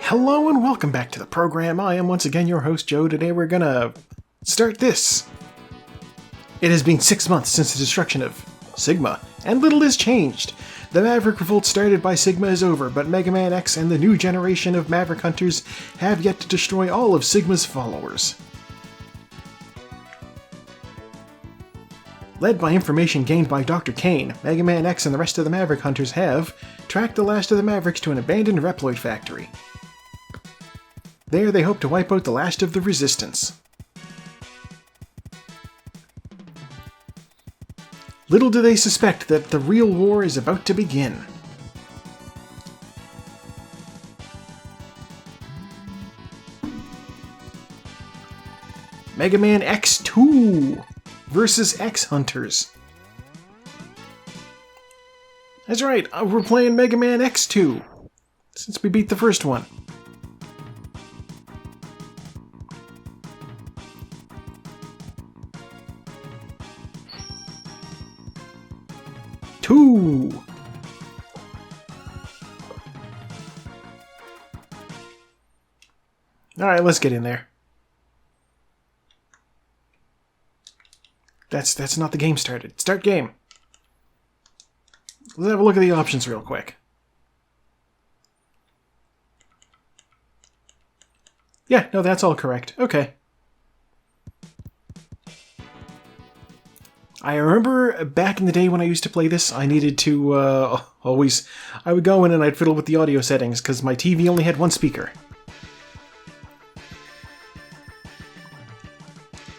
Hello and welcome back to the program. I am once again your host, Joe. Today we're gonna start this. It has been 6 months since the destruction of Sigma, and little has changed. The Maverick revolt started by Sigma is over, but Mega Man X and the new generation of Maverick Hunters have yet to destroy all of Sigma's followers. Led by information gained by Dr. Kane, Mega Man X and the rest of the Maverick Hunters have tracked the last of the Mavericks to an abandoned Reploid factory. There they hope to wipe out the last of the Resistance. Little do they suspect that the real war is about to begin. Mega Man X2 versus X Hunters. That's right, we're playing Mega Man X2, since we beat the first one. Two. Alright, let's get in there. That's not the game started. Start game. Let's have a look at the options real quick. Yeah, no, that's all correct. Okay. I remember back in the day when I used to play this, I needed to I would go in and I'd fiddle with the audio settings because my TV only had one speaker.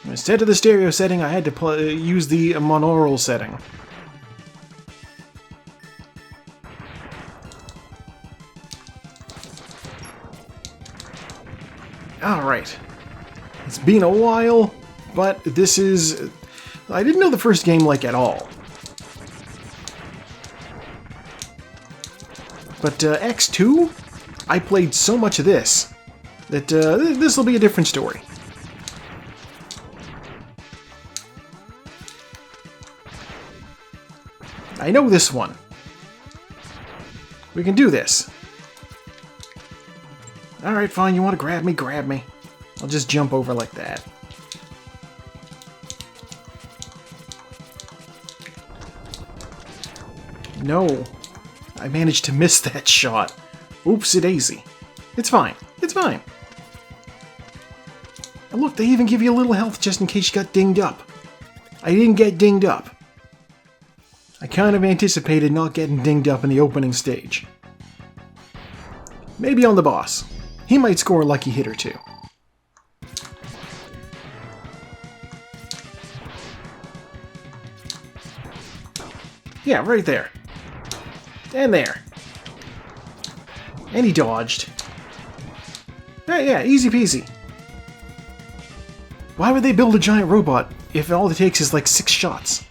Instead of the stereo setting, I had to use the monaural setting. Alright. It's been a while, but this is... I didn't know the first game like at all. But X2, I played so much of this that this will be a different story. I know this one. We can do this. Alright, fine, you want to grab me, grab me. I'll just jump over like that. No. I managed to miss that shot. Oopsie-daisy. It's fine. It's fine. And look, they even give you a little health just in case you got dinged up. I didn't get dinged up. I kind of anticipated not getting dinged up in the opening stage. Maybe on the boss. He might score a lucky hit or two. Yeah, right there. And there. And he dodged. Yeah, easy peasy. Why would they build a giant robot if all it takes is like 6 shots?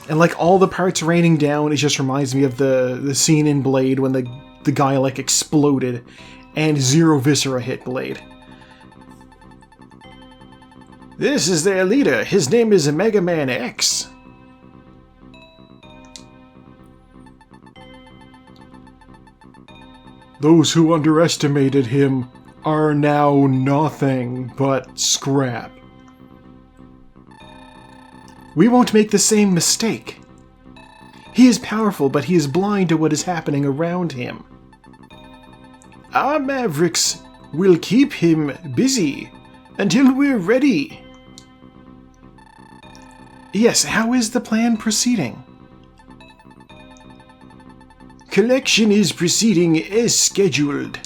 And like all the parts raining down, it just reminds me of the scene in Blade when the guy like exploded and 0 viscera hit Blade. This is their leader. His name is Mega Man X. Those who underestimated him are now nothing but scrap. We won't make the same mistake. He is powerful, but he is blind to what is happening around him. Our Mavericks will keep him busy until we're ready. Yes, how is the plan proceeding? Collection is proceeding as scheduled.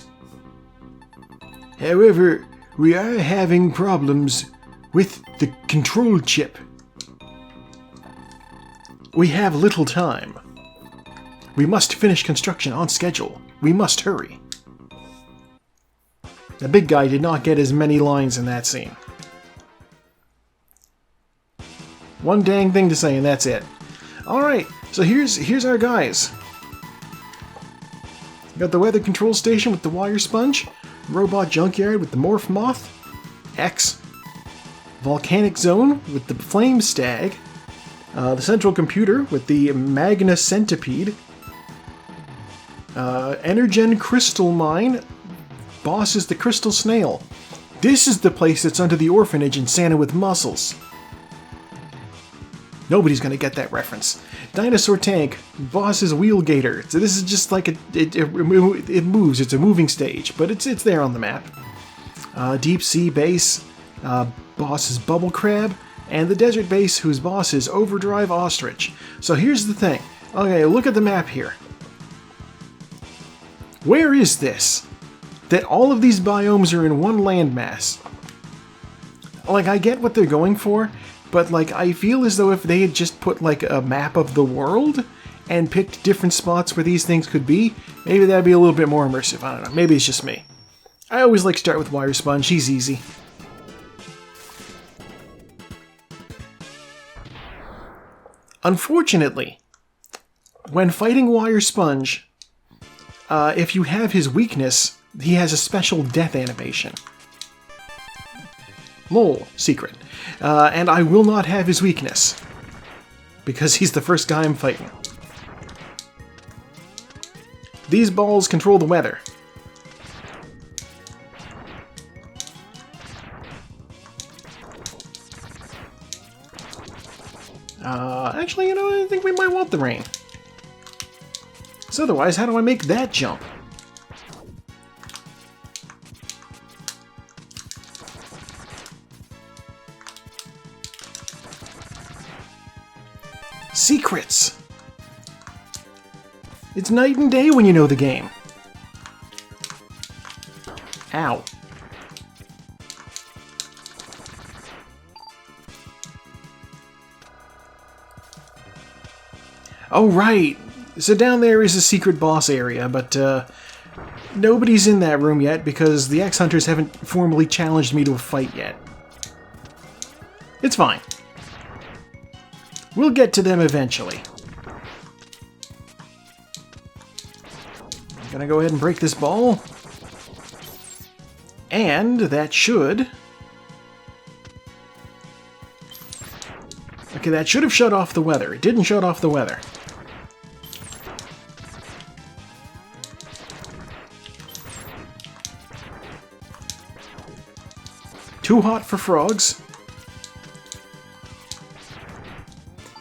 However, we are having problems with the control chip. We have little time. We must finish construction on schedule. We must hurry. The big guy did not get as many lines in that scene. One dang thing to say and that's it. Alright, so here's our guys. Got the weather control station with the wire sponge, robot junkyard with the morph moth, X, volcanic zone with the flame stag, The central computer with the Magna Centipede. Energen Crystal Mine. Boss is the Crystal Snail. This is the place that's under the orphanage in Santa with muscles. Nobody's gonna get that reference. Dinosaur Tank. Boss is Wheel Gator. So this is just like it moves. It's a moving stage, but it's there on the map. Deep Sea Base. Boss is Bubble Crab. And the Desert Base, whose boss is Overdrive Ostrich. So here's the thing. Okay, look at the map here. Where is this? That all of these biomes are in one landmass. Like, I get what they're going for, but like, I feel as though if they had just put like a map of the world and picked different spots where these things could be, maybe that'd be a little bit more immersive. I don't know. Maybe it's just me. I always like to start with Wire Sponge. He's easy. Unfortunately, when fighting Wire Sponge, if you have his weakness, he has a special death animation. Lol, secret. And I will not have his weakness, because he's the first guy I'm fighting. These balls control the weather. Actually, you know, I think we might want the rain. So otherwise, how do I make that jump? Secrets! It's night and day when you know the game. Ow. Oh, right! So down there is a secret boss area, but nobody's in that room yet because the X-Hunters haven't formally challenged me to a fight yet. It's fine. We'll get to them eventually. I'm gonna go ahead and break this ball. And that should... Okay, that should have shut off the weather. It didn't shut off the weather. Too hot for frogs.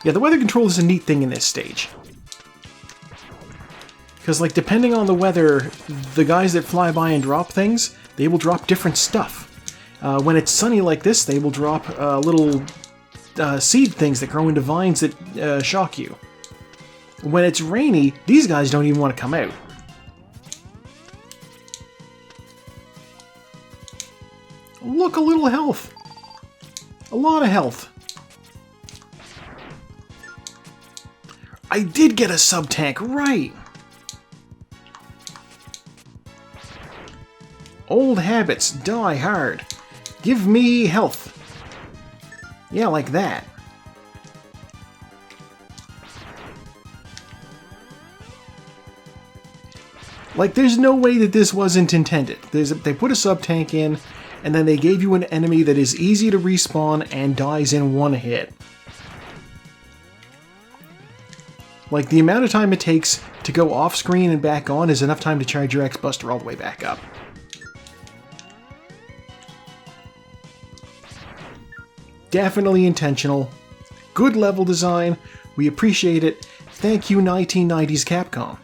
Yeah, the weather control is a neat thing in this stage. Because, like, depending on the weather, the guys that fly by and drop things, they will drop different stuff. When it's sunny like this, they will drop little seed things that grow into vines that shock you. When it's rainy, these guys don't even want to come out. Look, a little health. A lot of health. I did get a sub-tank, right! Old habits die hard. Give me health. Yeah, like that. Like, there's no way that this wasn't intended. They put a sub-tank in, and then they gave you an enemy that is easy to respawn and dies in one hit. Like, the amount of time it takes to go off-screen and back on is enough time to charge your X-Buster all the way back up. Definitely intentional. Good level design. We appreciate it. Thank you, 1990s Capcom.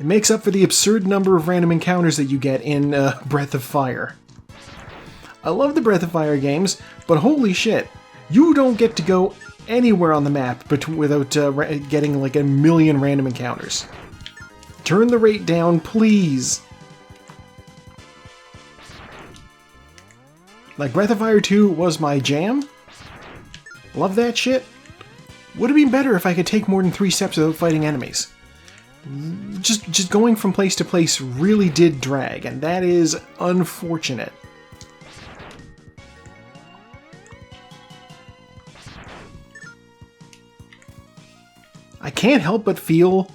It makes up for the absurd number of random encounters that you get in Breath of Fire. I love the Breath of Fire games, but holy shit, you don't get to go anywhere on the map without getting like a million random encounters. Turn the rate down, please. Like, Breath of Fire 2 was my jam. Love that shit. Would have been better if I could take more than 3 steps without fighting enemies. Just going from place to place really did drag, and that is unfortunate. I can't help but feel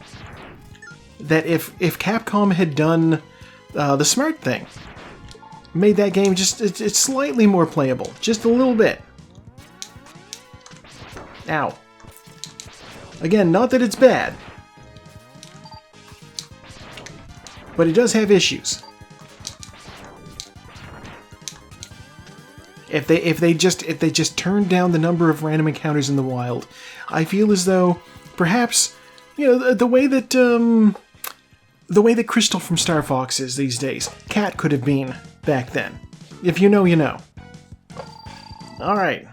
that if Capcom had done the smart thing, made that game just it's slightly more playable, just a little bit, Ow. Again, not that it's bad, but it does have issues. If they just turned down the number of random encounters in the wild, I feel as though perhaps, you know, the way that Crystal from Star Fox is these days, Cat could have been back then. If you know, you know. All right.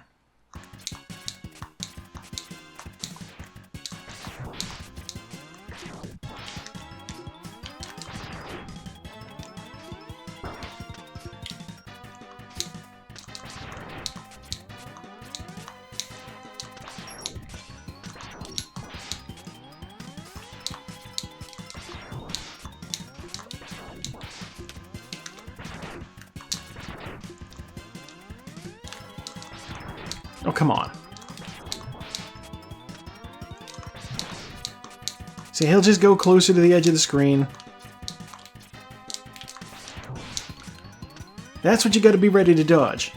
Oh, come on. See, he'll just go closer to the edge of the screen. That's what you gotta be ready to dodge.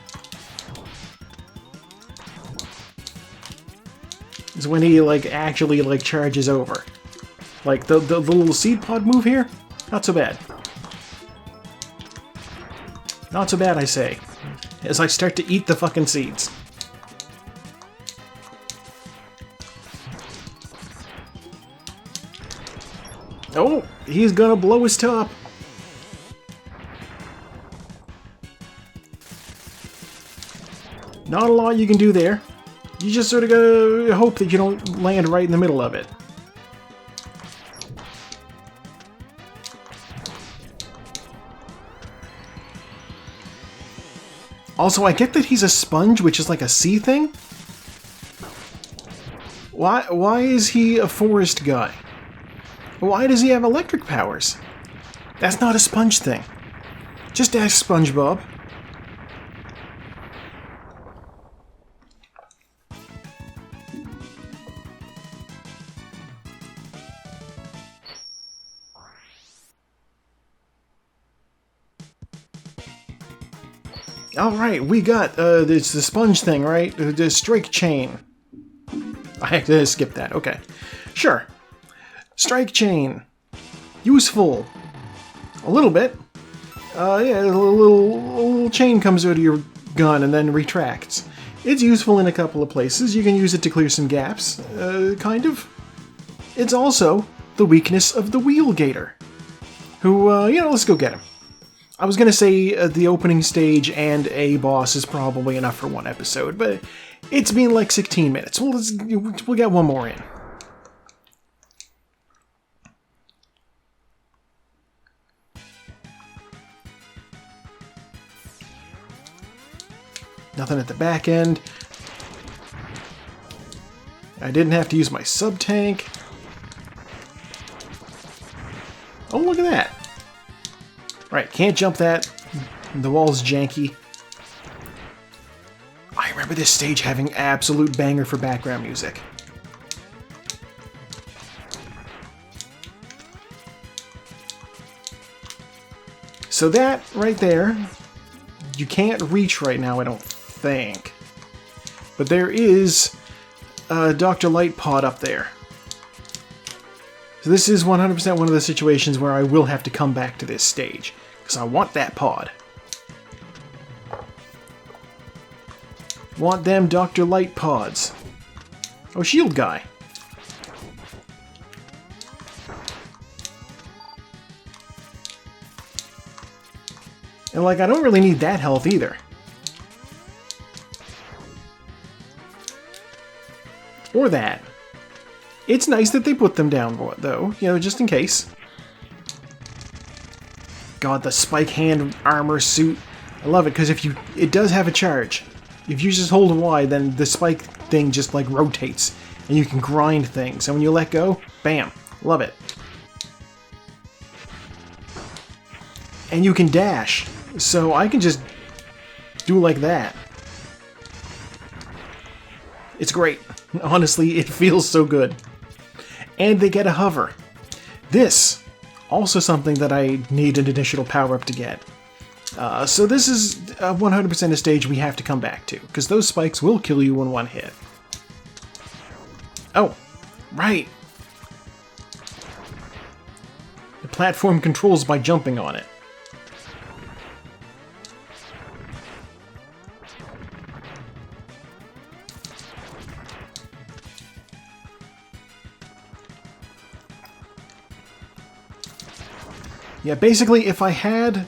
Is when he, like, actually, like, charges over. Like, the little seed pod move here? Not so bad. Not so bad, I say. As I start to eat the fucking seeds. Oh, he's gonna blow his top. Not a lot you can do there. You just sort of gotta hope that you don't land right in the middle of it. Also, I get that he's a sponge, which is like a sea thing. Why is he a forest guy? Why does he have electric powers? That's not a sponge thing. Just ask SpongeBob. Alright, we got, it's the sponge thing, right? The strike chain. I have to skip that, okay. Sure. Strike chain. Useful. A little bit. Yeah, a little chain comes out of your gun and then retracts. It's useful in a couple of places. You can use it to clear some gaps, kind of. It's also the weakness of the Wheel Gator, who, you know, let's go get him. I was gonna say the opening stage and a boss is probably enough for one episode, but it's been like 16 minutes. We'll get one more in. Nothing at the back end. I didn't have to use my sub-tank. Oh, look at that. Right, can't jump that. The wall's janky. I remember this stage having absolute banger for background music. So that, right there, you can't reach right now, I don't think. But there is a Dr. Light pod up there. So this is 100% one of the situations where I will have to come back to this stage, because I want that pod. Want them Dr. Light pods. Oh, shield guy. And like, I don't really need that health either. Or that. It's nice that they put them down, though, you know, just in case. God, the spike hand armor suit. I love it, because it does have a charge. If you just hold Y, then the spike thing just, like, rotates, and you can grind things. And when you let go, bam. Love it. And you can dash, so I can just do like that. It's great. Honestly, it feels so good. And they get a hover. This, also something that I need an additional power-up to get. So this is 100% a stage we have to come back to, because those spikes will kill you in one hit. Oh, right. The platform controls by jumping on it. Yeah, basically, if I had...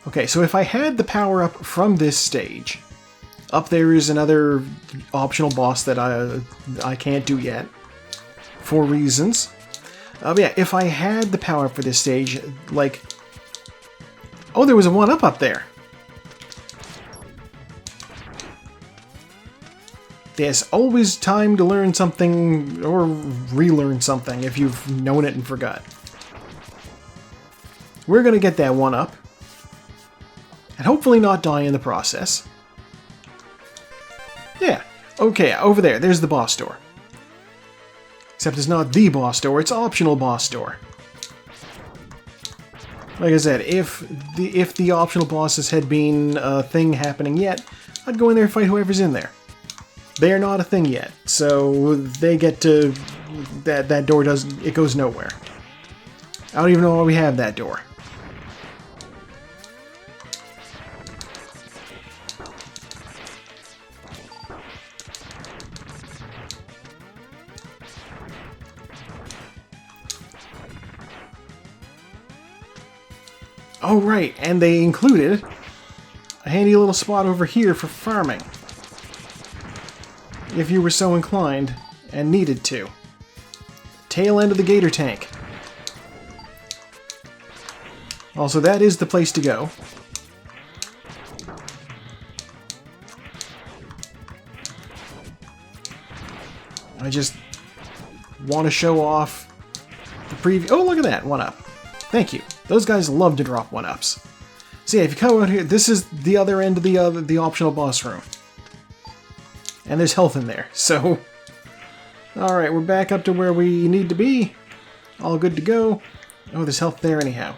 Okay, so if I had the power-up from this stage, up there is another optional boss that I can't do yet, for reasons. Yeah, if I had the power-up for this stage, like... Oh, there was a 1-up up there! There's always time to learn something, or relearn something, if you've known it and forgot. We're gonna get that 1-up. And hopefully not die in the process. Yeah, okay, over there, there's the boss door. Except it's not the boss door, it's optional boss door. Like I said, if the optional bosses had been a thing happening yet, I'd go in there and fight whoever's in there. They are not a thing yet, so they get to... That door it goes nowhere. I don't even know why we have that door. Oh right, and they included a handy little spot over here for farming. If you were so inclined and needed to. Tail end of the Gator Tank. Also, that is the place to go. I just want to show off the preview. Oh, look at that, 1-up. Thank you. Those guys love to drop 1-ups. So yeah, if you come out here, this is the other end of the optional boss room. And there's health in there, so... Alright, we're back up to where we need to be. All good to go. Oh, there's health there anyhow.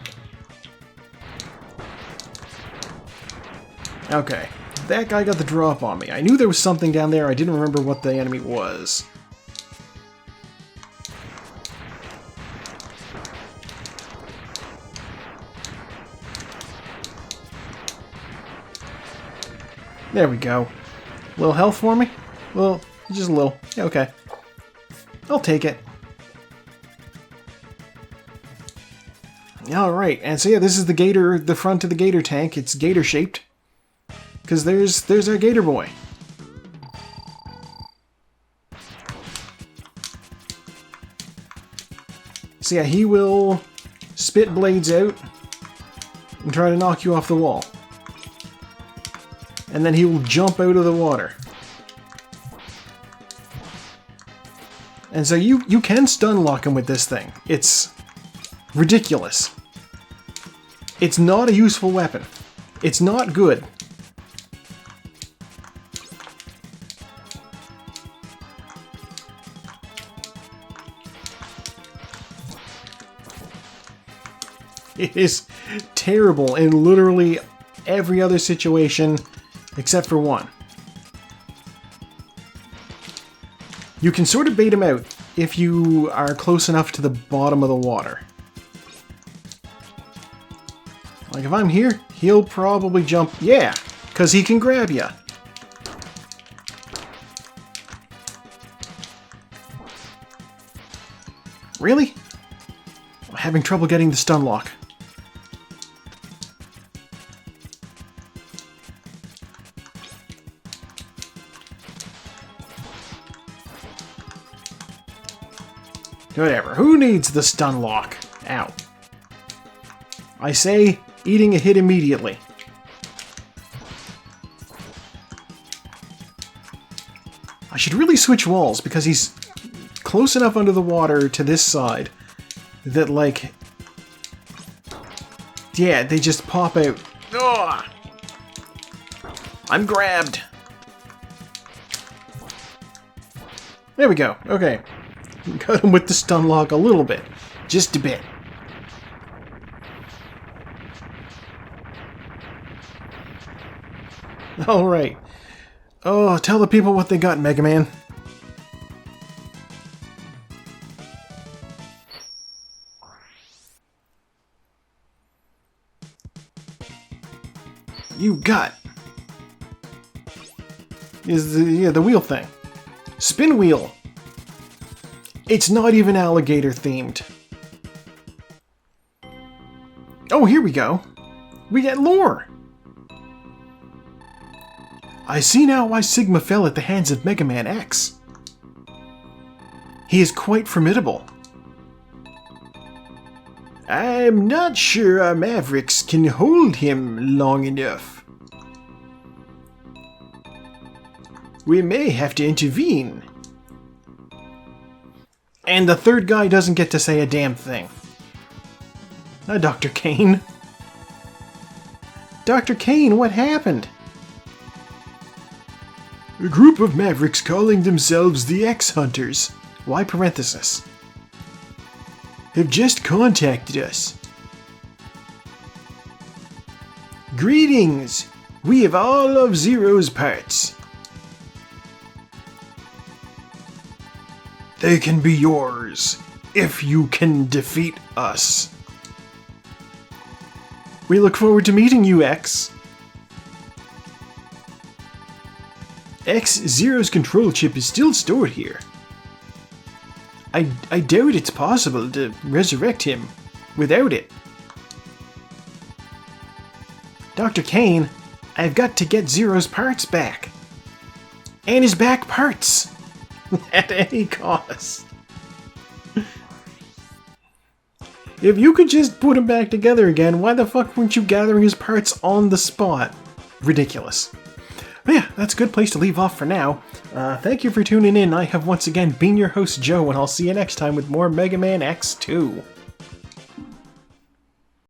Okay, that guy got the drop on me. I knew there was something down there, I didn't remember what the enemy was. There we go. A little health for me? Well, just a little. Yeah, okay. I'll take it. Alright, and so yeah, this is the front of the Gator Tank. It's gator-shaped. Because there's our Gator Boy. So yeah, he will spit blades out and try to knock you off the wall. And then he will jump out of the water. And so you can stun lock him with this thing. It's ridiculous. It's not a useful weapon. It's not good. It is terrible in literally every other situation except for one. You can sort of bait him out if you are close enough to the bottom of the water. Like if I'm here, he'll probably jump... Yeah, because he can grab you. Really? I'm having trouble getting the stun lock. Whatever, who needs the stun lock? Ow. I say, eating a hit immediately. I should really switch walls, because he's close enough under the water to this side that, like... Yeah, they just pop out. Ugh! I'm grabbed! There we go, okay. Got him with the stun lock a little bit. Just a bit. Alright. Oh, tell the people what they got, Mega Man. you got is the wheel thing. Spin wheel. It's not even alligator themed. Oh, here we go. We get lore. I see now why Sigma fell at the hands of Mega Man X. He is quite formidable. I'm not sure our Mavericks can hold him long enough. We may have to intervene. And the third guy doesn't get to say a damn thing. Dr. Kane. Dr. Kane, what happened? A group of Mavericks calling themselves the X-Hunters. Why parenthesis? Have just contacted us. Greetings! We have all of Zero's parts. They can be yours, if you can defeat us. We look forward to meeting you, X. X-Zero's control chip is still stored here. I doubt it's possible to resurrect him without it. Dr. Kane, I've got to get Zero's parts back. And his back parts. At any cost. If you could just put him back together again, why the fuck weren't you gathering his parts on the spot? Ridiculous. But yeah, that's a good place to leave off for now. Thank you for tuning in. I have once again been your host, Joe, and I'll see you next time with more Mega Man X2.